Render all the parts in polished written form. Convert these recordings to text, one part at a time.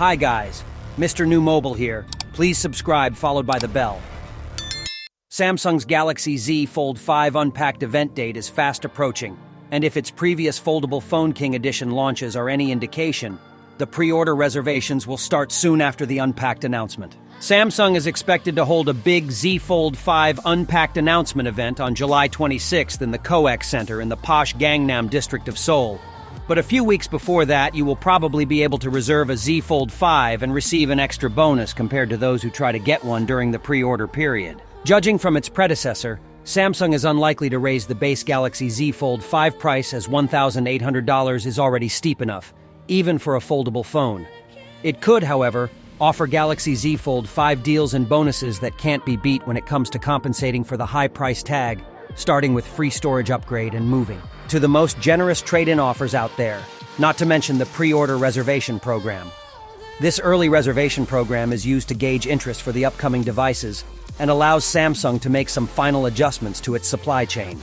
Hi guys, Mrnewmobile here. Please subscribe followed by the bell. Samsung's Galaxy Z Fold 5 Unpacked event date is fast approaching, and if its previous foldable Phone King edition launches are any indication, the pre-order reservations will start soon after the Unpacked announcement. Samsung is expected to hold a big Z Fold 5 Unpacked announcement event on July 26th in the COEX Center in the posh Gangnam district of Seoul. But a few weeks before that, you will probably be able to reserve a Z Fold 5 and receive an extra bonus compared to those who try to get one during the pre-order period. Judging from its predecessor, Samsung is unlikely to raise the base Galaxy Z Fold 5 price, as $1,800 is already steep enough, even for a foldable phone. It could, however, offer Galaxy Z Fold 5 deals and bonuses that can't be beat when it comes to compensating for the high price tag, starting with free storage upgrade and moving to the most generous trade-in offers out there, not to mention the pre-order reservation program. This early reservation program is used to gauge interest for the upcoming devices and allows Samsung to make some final adjustments to its supply chain.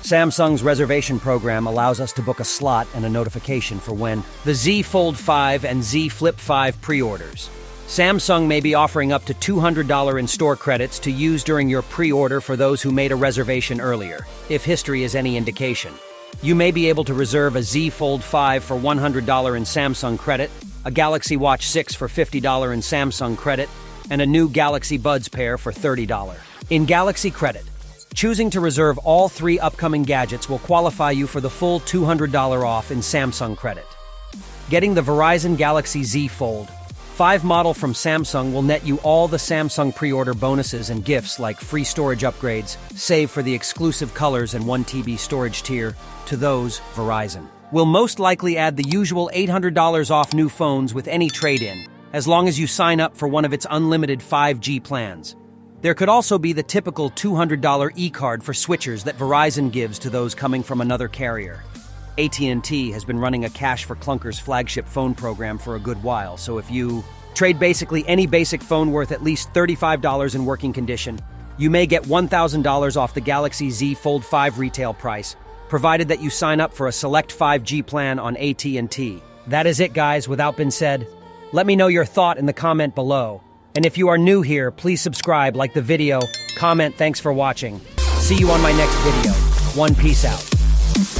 Samsung's reservation program allows us to book a slot and a notification for when the Z Fold 5 and Z Flip 5 pre-orders. Samsung may be offering up to $200 in-store credits to use during your pre-order for those who made a reservation earlier, if history is any indication. You may be able to reserve a Z Fold 5 for $100 in Samsung credit, a Galaxy Watch 6 for $50 in Samsung credit, and a new Galaxy Buds pair for $30. In Galaxy Credit, choosing to reserve all three upcoming gadgets will qualify you for the full $200 off in Samsung credit. Getting the Verizon Galaxy Z Fold 5 model from Samsung will net you all the Samsung pre-order bonuses and gifts like free storage upgrades, save for the exclusive colors and 1 TB storage tier to those Verizon. Will most likely add the usual $800 off new phones with any trade-in, as long as you sign up for one of its unlimited 5G plans. There could also be the typical $200 e-card for switchers that Verizon gives to those coming from another carrier. AT&T has been running a Cash for Clunkers flagship phone program for a good while, so if you trade basically any basic phone worth at least $35 in working condition, you may get $1,000 off the Galaxy Z Fold 5 retail price, provided that you sign up for a select 5G plan on AT&T. That is it, guys. Without been said, let me know your thought in the comment below. And if you are new here, please subscribe, like the video, comment. Thanks for watching. See you on my next video. One, peace out.